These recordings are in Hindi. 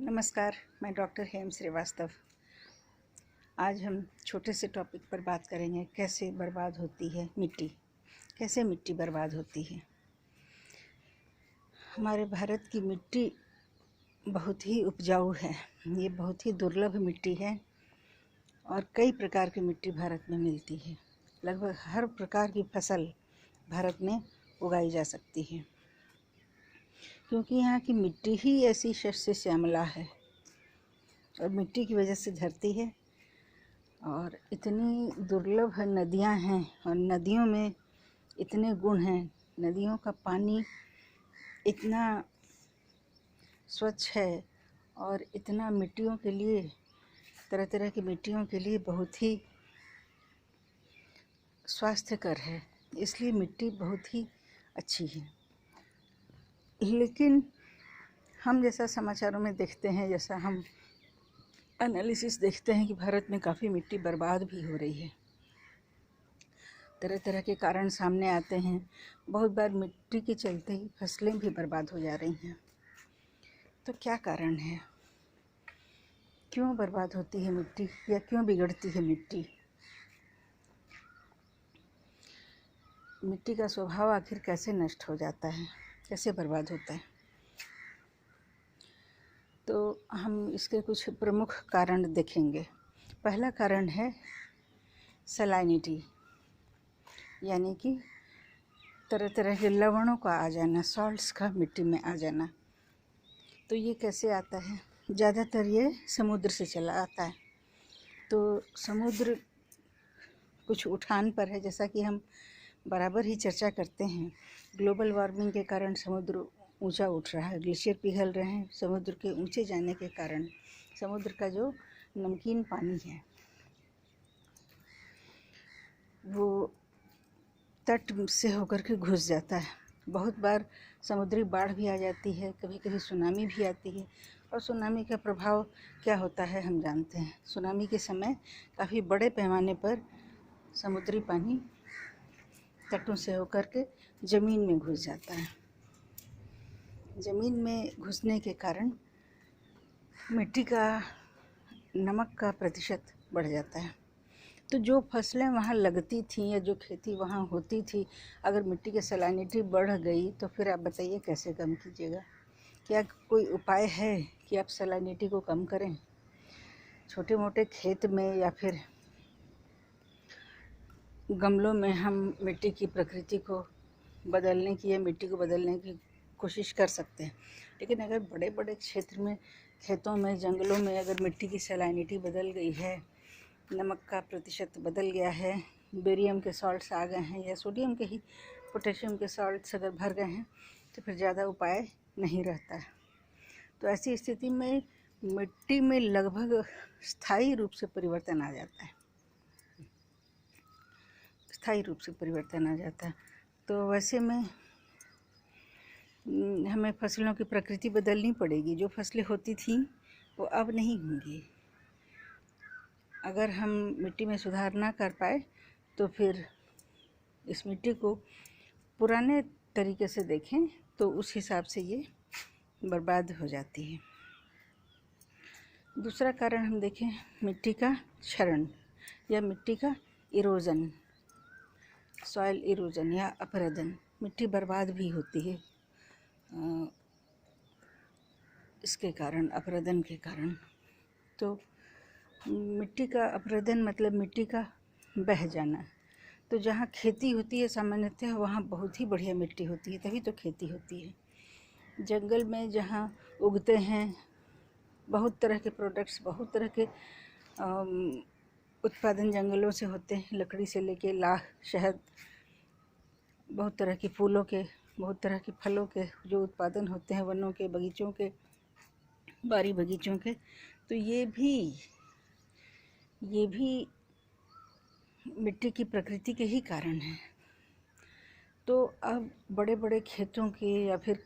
नमस्कार, मैं डॉक्टर हेम श्रीवास्तव। आज हम छोटे से टॉपिक पर बात करेंगे, कैसे बर्बाद होती है मिट्टी, कैसे मिट्टी बर्बाद होती है। हमारे भारत की मिट्टी बहुत ही उपजाऊ है, ये बहुत ही दुर्लभ मिट्टी है और कई प्रकार की मिट्टी भारत में मिलती है। लगभग हर प्रकार की फसल भारत में उगाई जा सकती है, क्योंकि यहाँ की मिट्टी ही ऐसी शस्य श्यामला है और मिट्टी की वजह से धरती है और इतनी दुर्लभ नदियाँ हैं और नदियों में इतने गुण हैं। नदियों का पानी इतना स्वच्छ है और इतना मिट्टियों के लिए, तरह तरह की मिट्टियों के लिए बहुत ही स्वास्थ्यकर है, इसलिए मिट्टी बहुत ही अच्छी है। लेकिन हम जैसा समाचारों में देखते हैं, जैसा हम एनालिसिस देखते हैं कि भारत में काफ़ी मिट्टी बर्बाद भी हो रही है। तरह तरह के कारण सामने आते हैं। बहुत बार मिट्टी के चलते ही फसलें भी बर्बाद हो जा रही हैं। तो क्या कारण है, क्यों बर्बाद होती है मिट्टी या क्यों बिगड़ती है मिट्टी? मिट्टी का स्वभाव आखिर कैसे नष्ट हो जाता है, कैसे बर्बाद होता है? तो हम इसके कुछ प्रमुख कारण देखेंगे। पहला कारण है सलाइनिटी, यानी कि तरह तरह के लवणों का आ जाना, सॉल्ट्स का मिट्टी में आ जाना। तो ये कैसे आता है? ज़्यादातर ये समुद्र से चला आता है। तो समुद्र कुछ उठान पर है, जैसा कि हम बराबर ही चर्चा करते हैं। ग्लोबल वार्मिंग के कारण समुद्र ऊंचा उठ रहा है, ग्लेशियर पिघल रहे हैं। समुद्र के ऊंचे जाने के कारण समुद्र का जो नमकीन पानी है वो तट से होकर के घुस जाता है। बहुत बार समुद्री बाढ़ भी आ जाती है, कभी कभी सुनामी भी आती है। और सुनामी का प्रभाव क्या होता है हम जानते हैं। सुनामी के समय काफ़ी बड़े पैमाने पर समुद्री पानी तटों से होकर के ज़मीन में घुस जाता है। ज़मीन में घुसने के कारण मिट्टी का नमक का प्रतिशत बढ़ जाता है। तो जो फसलें वहाँ लगती थीं या जो खेती वहाँ होती थी, अगर मिट्टी की सलाइनिटी बढ़ गई तो फिर आप बताइए कैसे कम कीजिएगा? क्या कोई उपाय है कि आप सलाइनिटी को कम करें? छोटे मोटे खेत में या फिर गमलों में हम मिट्टी की प्रकृति को बदलने की या मिट्टी को बदलने की कोशिश कर सकते हैं। लेकिन अगर बड़े बड़े क्षेत्र में, खेतों में, जंगलों में अगर मिट्टी की सलाइनिटी बदल गई है, नमक का प्रतिशत बदल गया है, बेरियम के सॉल्ट्स आ गए हैं या सोडियम के ही, पोटेशियम के सॉल्ट्स अगर भर गए हैं, तो फिर ज़्यादा उपाय नहीं रहता है। तो ऐसी स्थिति में मिट्टी में लगभग स्थायी रूप से परिवर्तन आ जाता है, स्थायी रूप से परिवर्तन आ जाता है। तो वैसे में हमें फसलों की प्रकृति बदलनी पड़ेगी। जो फसलें होती थीं वो अब नहीं होंगी। अगर हम मिट्टी में सुधार ना कर पाए तो फिर इस मिट्टी को पुराने तरीके से देखें तो उस हिसाब से ये बर्बाद हो जाती है। दूसरा कारण हम देखें, मिट्टी का क्षरण या मिट्टी का इरोजन, सॉइल इरोजन या अपरदन। मिट्टी बर्बाद भी होती है इसके कारण, अपरदन के कारण। तो मिट्टी का अपरदन मतलब मिट्टी का बह जाना। तो जहाँ खेती होती है सामान्यतः वहाँ बहुत ही बढ़िया मिट्टी होती है, तभी तो खेती होती है। जंगल में जहाँ उगते हैं बहुत तरह के प्रोडक्ट्स, बहुत तरह के उत्पादन जंगलों से होते हैं, लकड़ी से लेके लाख, शहद, बहुत तरह के फूलों के, बहुत तरह के फलों के जो उत्पादन होते हैं, वनों के, बगीचों के, बारी बगीचों के। तो ये भी मिट्टी की प्रकृति के ही कारण है। तो अब बड़े बड़े खेतों की या फिर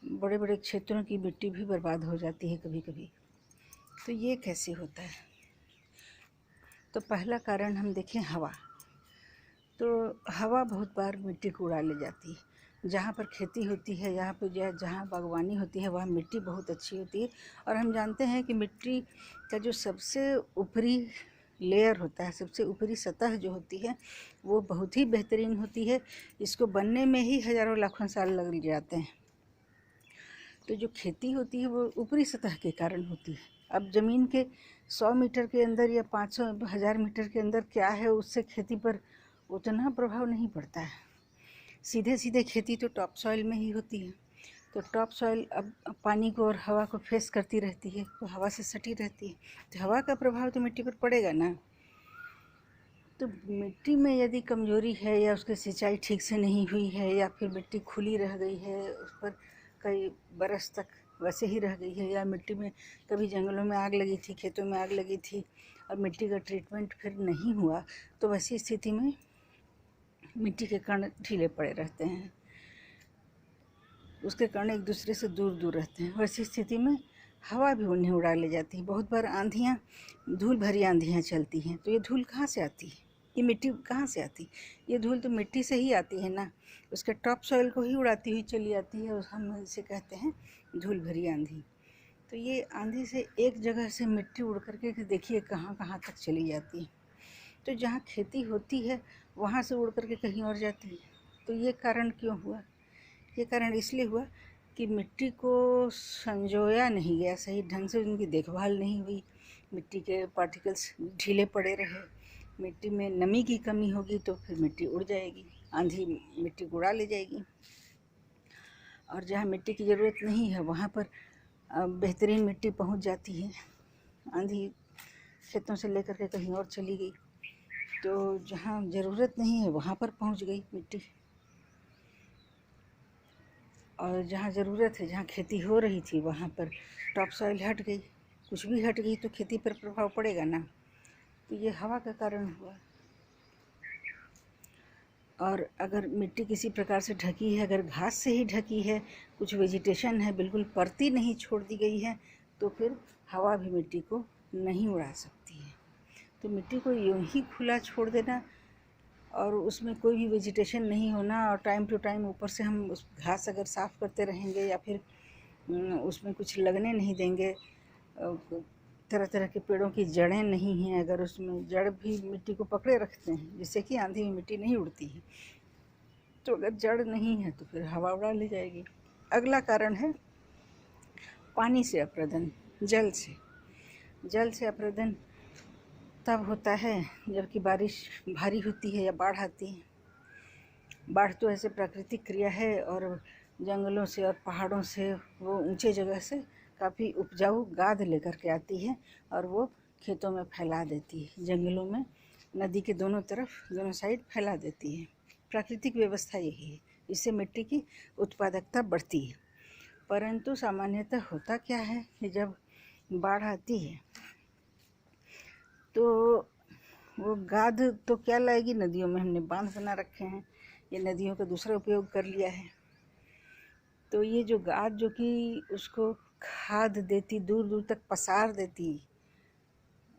बड़े बड़े क्षेत्रों की मिट्टी भी बर्बाद हो जाती है कभी कभी। तो ये कैसे होता है? तो पहला कारण हम देखें हवा। तो हवा बहुत बार मिट्टी को उड़ा ले जाती है। जहाँ पर खेती होती है, यहाँ पर जहाँ बागवानी होती है, वहाँ मिट्टी बहुत अच्छी होती है। और हम जानते हैं कि मिट्टी का जो सबसे ऊपरी लेयर होता है, सबसे ऊपरी सतह जो होती है, वो बहुत ही बेहतरीन होती है। इसको बनने में ही हज़ारों लाखों साल लग जाते हैं। तो जो खेती होती है वो ऊपरी सतह के कारण होती है। अब ज़मीन के 100 मीटर के अंदर या 500 1000 मीटर के अंदर क्या है, उससे खेती पर उतना प्रभाव नहीं पड़ता है। सीधे सीधे खेती तो टॉप सॉइल में ही होती है। तो टॉप सॉइल अब पानी को और हवा को फेस करती रहती है, तो हवा से सटी रहती है, तो हवा का प्रभाव तो मिट्टी पर पड़ेगा ना। तो मिट्टी में यदि कमज़ोरी है, या उसकी सिंचाई ठीक से नहीं हुई है, या फिर मिट्टी खुली रह गई है, उस पर कई बरस तक वैसे ही रह गई है, या मिट्टी में कभी जंगलों में आग लगी थी, खेतों में आग लगी थी, और मिट्टी का ट्रीटमेंट फिर नहीं हुआ, तो वैसी स्थिति में मिट्टी के कण ढीले पड़े रहते हैं, उसके कण एक दूसरे से दूर दूर रहते हैं। वैसी स्थिति में हवा भी उन्हें उड़ा ले जाती है। बहुत बार आंधियाँ, धूल भरी आंधियाँ चलती हैं, तो ये धूल कहाँ से आती है, ये मिट्टी कहाँ से आती है? ये धूल तो मिट्टी से ही आती है ना, उसके टॉप सॉइल को ही उड़ाती हुई चली आती है, और हम इसे कहते हैं धूल भरी आंधी। तो ये आंधी से एक जगह से मिट्टी उड़ करके देखिए कहाँ कहाँ तक चली जाती है। तो जहाँ खेती होती है वहाँ से उड़ करके कहीं और जाती है। तो ये कारण क्यों हुआ? ये कारण इसलिए हुआ कि मिट्टी को संजोया नहीं गया, सही ढंग से उनकी देखभाल नहीं हुई, मिट्टी के पार्टिकल्स ढीले पड़े रहे। मिट्टी में नमी की कमी होगी तो फिर मिट्टी उड़ जाएगी, आंधी मिट्टी को उड़ा ले जाएगी। और जहाँ मिट्टी की ज़रूरत नहीं है वहाँ पर बेहतरीन मिट्टी पहुँच जाती है। आंधी खेतों से लेकर के कहीं और चली गई, तो जहाँ ज़रूरत नहीं है वहाँ पर पहुँच गई मिट्टी, और जहाँ ज़रूरत है, जहाँ खेती हो रही थी, वहाँ पर टॉप सॉइल हट गई। कुछ भी हट गई तो खेती पर प्रभाव पड़ेगा ना। तो ये हवा का कारण हुआ। और अगर मिट्टी किसी प्रकार से ढकी है, अगर घास से ही ढकी है, कुछ वेजिटेशन है, बिल्कुल परती नहीं छोड़ दी गई है, तो फिर हवा भी मिट्टी को नहीं उड़ा सकती है। तो मिट्टी को यूं ही खुला छोड़ देना, और उसमें कोई भी वेजिटेशन नहीं होना, और टाइम टू टाइम ऊपर से हम उस घास अगर साफ़ करते रहेंगे, या फिर उसमें कुछ लगने नहीं देंगे, तरह तरह के पेड़ों की जड़ें नहीं हैं, अगर उसमें जड़ भी मिट्टी को पकड़े रखते हैं, जिससे कि आंधी में मिट्टी नहीं उड़ती है, तो अगर जड़ नहीं है तो फिर हवा उड़ा ले जाएगी। अगला कारण है पानी से अप्रदन, जल से। जल से अप्रदन तब होता है जबकि बारिश भारी होती है या बाढ़ आती है। बाढ़ तो ऐसे प्राकृतिक क्रिया है, और जंगलों से और पहाड़ों से वो ऊंचे जगह से काफ़ी उपजाऊ गाद लेकर के आती है, और वो खेतों में फैला देती है, जंगलों में, नदी के दोनों तरफ, दोनों साइड फैला देती है। प्राकृतिक व्यवस्था यही है, इससे मिट्टी की उत्पादकता बढ़ती है। परंतु सामान्यतः होता क्या है कि जब बाढ़ आती है तो वो गाद तो क्या लाएगी, नदियों में हमने बांध बना रखे हैं, ये नदियों का दूसरा उपयोग कर लिया है। तो ये जो गाद जो कि उसको खाद देती, दूर दूर तक पसार देती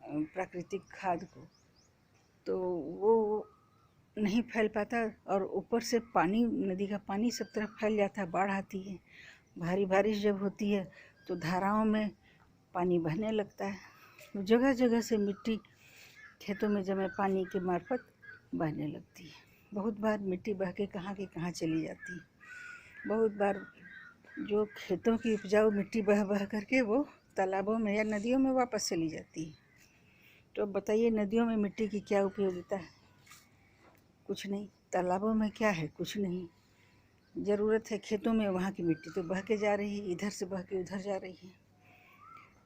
प्राकृतिक खाद को, तो वो नहीं फैल पाता, और ऊपर से पानी, नदी का पानी सब तरफ फैल जाता है। बाढ़ आती है, भारी बारिश जब होती है तो धाराओं में पानी बहने लगता है, तो जगह जगह से मिट्टी खेतों में जमे पानी के मार्फत बहने लगती है। बहुत बार मिट्टी बह के कहाँ की कहाँ चली जाती है। बहुत बार जो खेतों की उपजाऊ मिट्टी बह बह करके वो तालाबों में या नदियों में वापस चली जाती है। तो अब बताइए, नदियों में मिट्टी की क्या उपयोगिता है? कुछ नहीं। तालाबों में क्या है? कुछ नहीं। ज़रूरत है खेतों में, वहाँ की मिट्टी तो बह के जा रही है, इधर से बह के उधर जा रही है।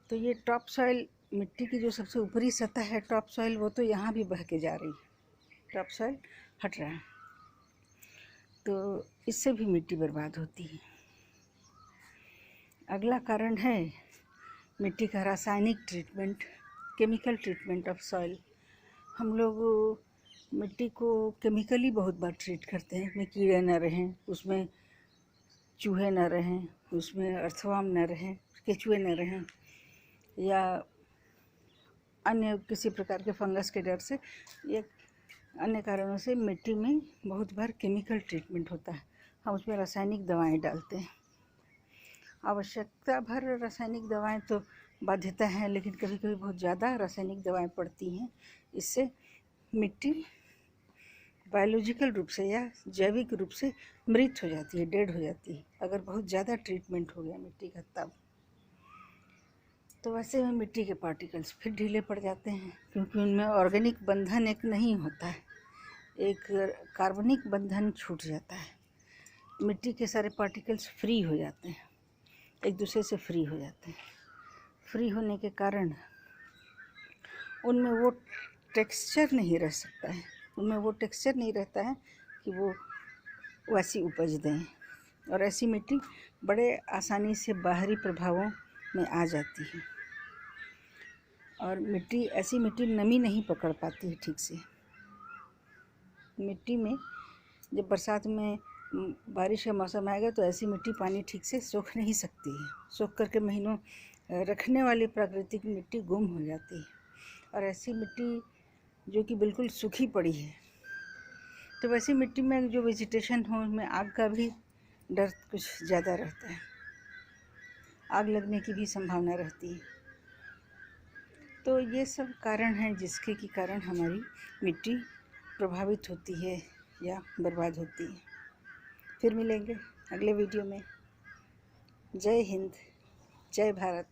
तो ये टॉप सॉइल, मिट्टी की जो सबसे ऊपरी सतह है टॉप सॉइल, वो तो यहाँ भी बह के जा रही है, टॉप सॉइल हट रहा है, तो इससे भी मिट्टी बर्बाद होती है। अगला कारण है मिट्टी का रासायनिक treatment, chemical treatment of soil. हम लोग मिट्टी को केमिकली बहुत बार ट्रीट करते हैं, उसमें कीड़े न रहें, उसमें चूहे न रहें, उसमें अर्थवर्म न रहें, केचुए न रहें, या अन्य किसी प्रकार के फंगस के डर से, या अन्य कारणों से मिट्टी में बहुत बार केमिकल ट्रीटमेंट होता है। हम उसमें रासायनिक दवाएं डालते हैं। आवश्यकता भर रासायनिक दवाएं तो बाध्यता है, लेकिन कभी कभी बहुत ज़्यादा रासायनिक दवाएं पड़ती हैं। इससे मिट्टी बायोलॉजिकल रूप से या जैविक रूप से मृत हो जाती है, डेड हो जाती है, अगर बहुत ज़्यादा ट्रीटमेंट हो गया मिट्टी का तब। तो वैसे में मिट्टी के पार्टिकल्स फिर ढीले पड़ जाते हैं, क्योंकि उनमें ऑर्गेनिक बंधन एक नहीं होता है, एक कार्बनिक बंधन छूट जाता है। मिट्टी के सारे पार्टिकल्स फ्री हो जाते हैं, एक दूसरे से फ्री हो जाते हैं। फ्री होने के कारण उनमें वो टेक्सचर नहीं रह सकता है, उनमें वो टेक्सचर नहीं रहता है कि वो वैसी उपज दें, और ऐसी मिट्टी बड़े आसानी से बाहरी प्रभावों में आ जाती है। और ऐसी मिट्टी नमी नहीं पकड़ पाती है ठीक से। मिट्टी में जब बरसात में बारिश का मौसम आएगा तो ऐसी मिट्टी पानी ठीक से सोख नहीं सकती है। सोख करके महीनों रखने वाली प्राकृतिक मिट्टी गुम हो जाती है, और ऐसी मिट्टी जो कि बिल्कुल सूखी पड़ी है, तो वैसी मिट्टी में जो वेजिटेशन हो उसमें आग का भी डर कुछ ज़्यादा रहता है, आग लगने की भी संभावना रहती है। तो ये सब कारण हैं जिसके कि कारण हमारी मिट्टी प्रभावित होती है या बर्बाद होती है। फिर मिलेंगे अगले वीडियो में। जय हिंद, जय भारत।